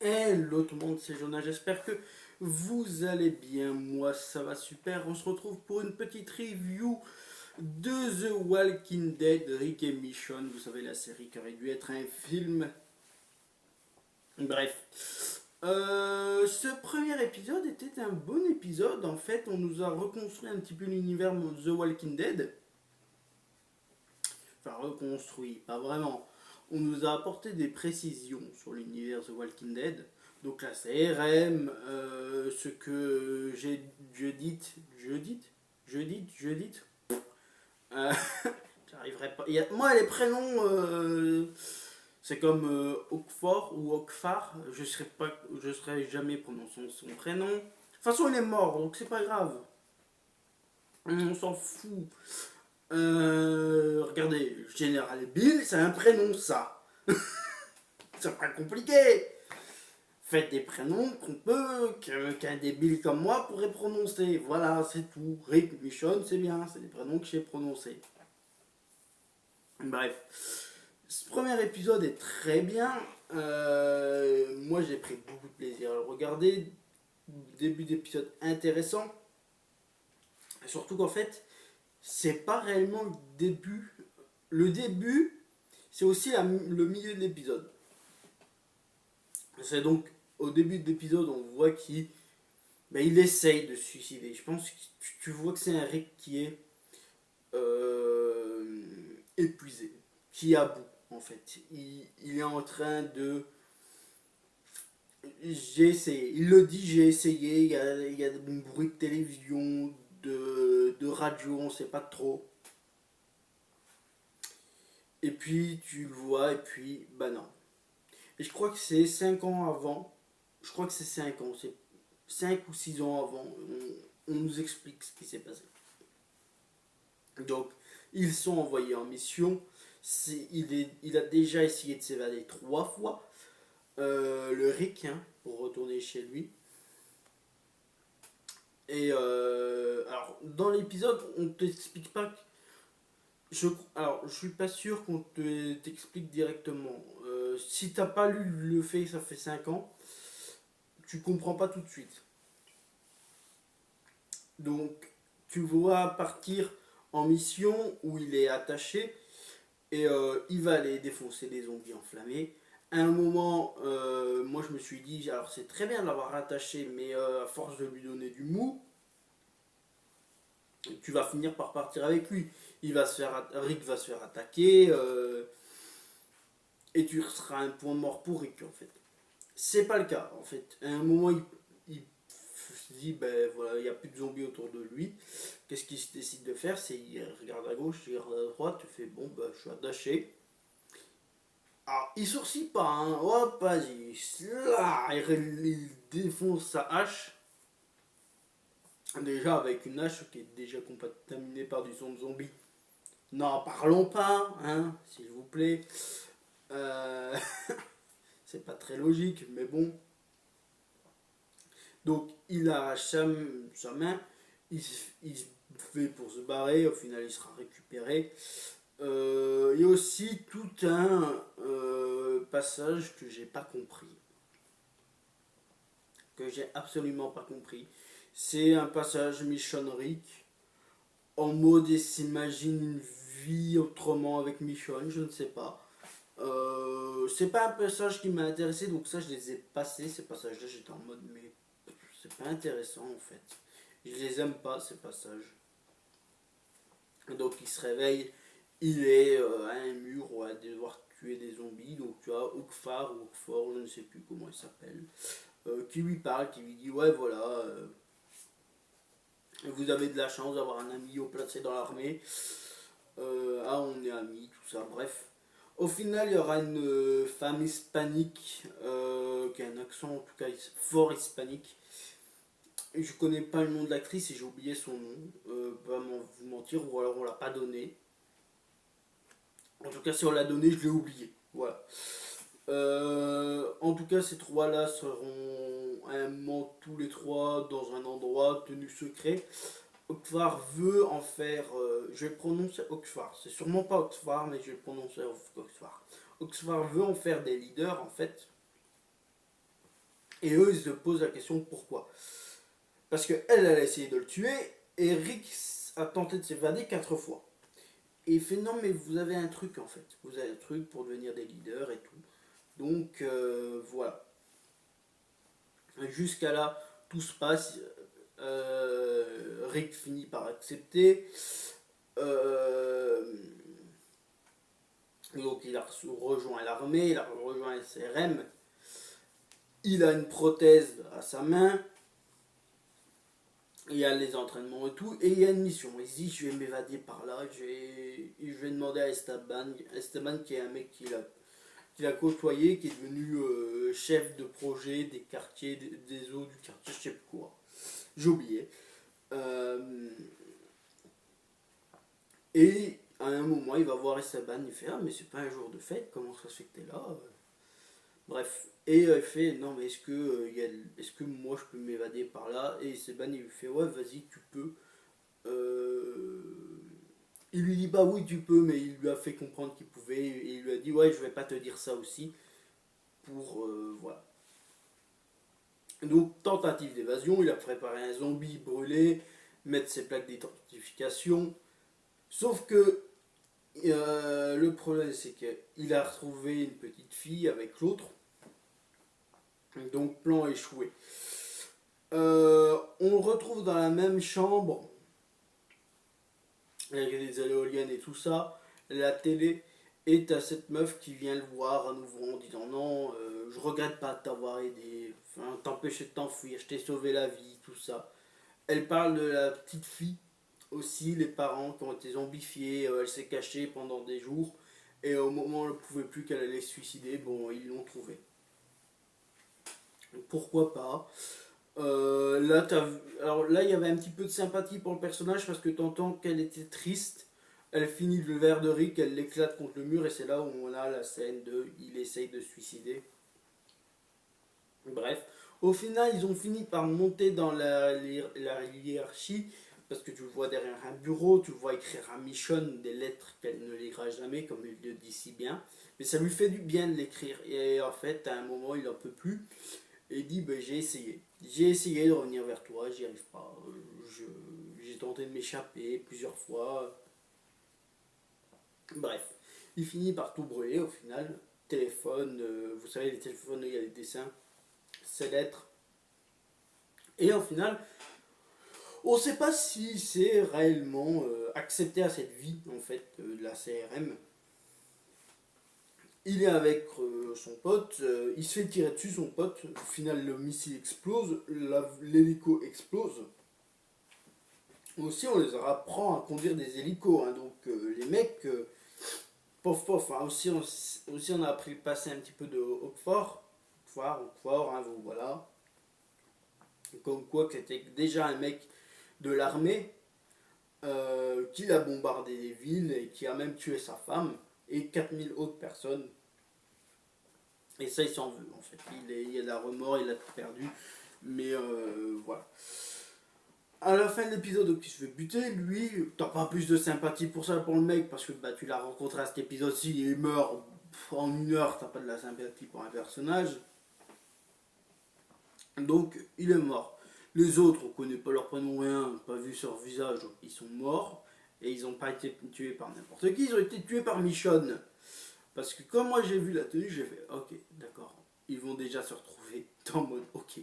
Hello tout le monde, c'est Jonah, j'espère que vous allez bien, moi ça va super. On se retrouve pour une petite review de The Walking Dead, Rick et Michonne. Vous savez, la série qui aurait dû être un film. Bref. Ce premier épisode était un bon épisode. En fait, on nous a reconstruit un petit peu l'univers de The Walking Dead. Enfin, reconstruit, pas vraiment. On nous a apporté des précisions sur l'univers The Walking Dead. Donc la CRM, ce que j'ai jeudi, euh, j'arriverai pas. Moi les prénoms, c'est comme Oakford ou Oakfar, je serai jamais prononçant son prénom. De toute façon il est mort, donc c'est pas grave. On s'en fout. Regardez, Général Bill, c'est un prénom ça. C'est pas compliqué. Faites des prénoms qu'un débile comme moi pourrait prononcer. Voilà, c'est tout. Rick, Michonne, c'est bien, c'est des prénoms que j'ai prononcés. Bref, ce premier épisode est très bien. Moi, j'ai pris beaucoup de plaisir à le regarder. Début d'épisode intéressant. Surtout qu'en fait, c'est pas réellement le début. Le début, c'est aussi le milieu de l'épisode. C'est donc au début de l'épisode, on voit qu'il il essaye de se suicider. Je pense que tu vois que c'est un Rick qui est épuisé, qui est à bout en fait. Il est en train de. J'ai essayé. Il le dit, j'ai essayé. Il y a un bruit de télévision, de radio, on sait pas trop. Et puis tu le vois, et puis bah non. Et je crois que c'est 5 ans avant. Je crois que c'est 5 ans. C'est 5 ou 6 ans avant. On nous explique ce qui s'est passé. Donc, ils sont envoyés en mission. Il a déjà essayé de s'évader 3 fois. Le Rick, hein, pour retourner chez lui. Et alors, dans l'épisode, on ne t'explique pas. Alors, je suis pas sûr qu'on t'explique directement. Si t'as pas lu le fait, ça fait 5 ans, tu comprends pas tout de suite. Donc, tu vois partir en mission où il est attaché et il va aller défoncer des zombies enflammés. À un moment, moi je me suis dit, alors c'est très bien de l'avoir attaché, mais à force de lui donner du mou, tu vas finir par partir avec lui. Rick va se faire attaquer et tu seras un point mort pour Rick en fait. C'est pas le cas en fait. À un moment, il se dit, ben voilà, il n'y a plus de zombies autour de lui. Qu'est-ce qu'il décide de faire? C'est il regarde à gauche, il regarde à droite, tu fais bon, ben je suis attaché. Alors, il sourcille pas, hein. Hop, vas-y. Là, il défonce sa hache. Déjà avec une hache qui est déjà contaminée par du son de zombie. N'en parlons pas, hein, s'il vous plaît. Euh, c'est pas très logique, mais bon. Donc, il arrache sa main. Il fait pour se barrer. Au final, il sera récupéré. Il y a aussi tout un passage que j'ai pas compris. Que j'ai absolument pas compris. C'est un passage Michonne Rick en mode il s'imagine une vie autrement avec Michonne, je ne sais pas. C'est pas un passage qui m'a intéressé, donc ça je les ai passés, ces passages-là, j'étais en mode mais c'est pas intéressant en fait. Je les aime pas ces passages. Donc il se réveille, il est à un mur où à devoir tuer des zombies, donc tu as Oakfar ou Oakford, je ne sais plus comment il s'appelle, qui lui parle, qui lui dit ouais voilà, vous avez de la chance d'avoir un ami haut placé dans l'armée. On est amis, tout ça, bref. Au final, il y aura une femme hispanique qui a un accent en tout cas fort hispanique. Et je connais pas le nom de l'actrice et j'ai oublié son nom. Pas vous mentir, ou alors on l'a pas donné. En tout cas, si on l'a donné, je l'ai oublié. Voilà. En tout cas, ces trois-là seront à un moment tous les trois dans un endroit tenu secret. Oxfar veut en faire. Je vais prononcer Oxfar. C'est sûrement pas Oxfar, mais je vais prononcer Oxfar. Oxfar veut en faire des leaders en fait. Et eux, ils se posent la question pourquoi. Parce que elle a essayé de le tuer, et Rick a tenté de s'évader 4 fois. Et il fait non, mais vous avez un truc en fait. Vous avez un truc pour devenir des leaders et tout. Donc voilà. Jusqu'à là, tout se passe. Rick finit par accepter. Euh, donc il a rejoint l'armée, il a rejoint le CRM. Il a une prothèse à sa main. Il y a les entraînements et tout. Et il y a une mission. Il se dit je vais m'évader par là. Je vais demander à Esteban. Esteban qui est un mec qu'il a côtoyé, qui est devenu chef de projet des quartiers, des eaux du quartier, je sais plus quoi. J'ai oublié. Euh, et à un moment, il va voir Esteban, il fait ah mais c'est pas un jour de fête, comment ça se fait que t'es là. Bref. Et il fait non mais est-ce que moi je peux m'évader par là. Et Esteban il lui fait ouais vas-y tu peux. Euh, il lui dit bah oui tu peux, mais il lui a fait comprendre qu'il pouvait. Et il lui a dit ouais je vais pas te dire ça aussi. Pour voilà. Donc, tentative d'évasion, il a préparé un zombie brûlé, mettre ses plaques d'identification. Sauf que le problème, c'est qu'il a retrouvé une petite fille avec l'autre. Donc, plan échoué. On le retrouve dans la même chambre, avec les éoliennes et tout ça, la télé. Et t'as cette meuf qui vient le voir à nouveau en disant non, je regrette pas de t'avoir aidé, enfin, t'empêcher de t'enfuir, je t'ai sauvé la vie, tout ça. Elle parle de la petite fille aussi, les parents qui ont été zombifiés, elle s'est cachée pendant des jours, et au moment où elle ne pouvait plus qu'elle allait se suicider, bon, ils l'ont trouvée. Pourquoi pas. Alors là, il y avait un petit peu de sympathie pour le personnage parce que t'entends qu'elle était triste. Elle finit le verre de Rick, elle l'éclate contre le mur et c'est là où on a la scène de il essaye de se suicider. Bref, au final, ils ont fini par monter dans la hiérarchie parce que tu le vois derrière un bureau, tu le vois écrire à Michonne des lettres qu'elle ne lira jamais, comme il le dit si bien. Mais ça lui fait du bien de l'écrire. Et en fait, à un moment, il n'en peut plus. Et il dit ben, j'ai essayé. J'ai essayé de revenir vers toi, j'y arrive pas. J'ai tenté de m'échapper plusieurs fois. Bref, il finit par tout brûler au final. Téléphone, vous savez, les téléphones, il y a les dessins, ces lettres. Et au final, on ne sait pas si c'est réellement accepté à cette vie en fait de la CRM. Il est avec son pote, il se fait tirer dessus son pote, au final le missile explose, l'hélico explose. Aussi on les apprend à conduire des hélicos, hein, donc les mecs, pof pof, hein, aussi on a appris à passer un petit peu de Haute-Fort, hein, voilà. Comme quoi que c'était déjà un mec de l'armée qui a bombardé des villes et qui a même tué sa femme et 4000 autres personnes. Et ça, il s'en veut en fait. Il a la remords, il a tout perdu. Mais voilà. À la fin de l'épisode qui se fait buter, lui, t'as pas plus de sympathie pour ça pour le mec parce que bah, tu l'as rencontré à cet épisode-ci, il meurt en 1 heure, t'as pas de la sympathie pour un personnage. Donc il est mort. Les autres, on connaît pas leur prénom, rien, pas vu sur leur visage, donc ils sont morts. Et ils ont pas été tués par n'importe qui, ils ont été tués par Michonne. Parce que comme moi j'ai vu la tenue, j'ai fait ok, d'accord, ils vont déjà se retrouver en mode ok.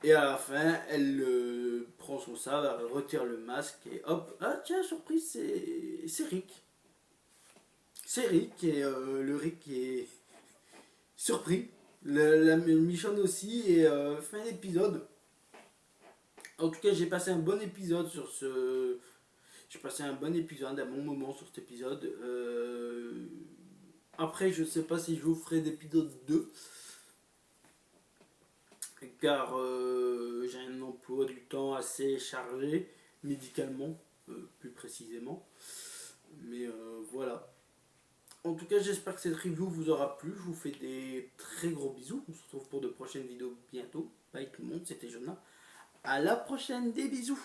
Et à la fin, elle prend son sabre, elle retire le masque et hop, ah tiens, surprise, c'est Rick. C'est Rick et le Rick est surpris. La Michonne aussi et fin d'épisode. En tout cas, j'ai passé un bon épisode sur ce. J'ai passé un bon épisode, un bon moment sur cet épisode. Après, je sais pas si je vous ferai d'épisode 2 car j'ai un emploi du temps assez chargé, médicalement, plus précisément. Mais voilà. En tout cas, j'espère que cette review vous aura plu. Je vous fais des très gros bisous. On se retrouve pour de prochaines vidéos bientôt. Bye tout le monde, c'était Jonah. À la prochaine, des bisous.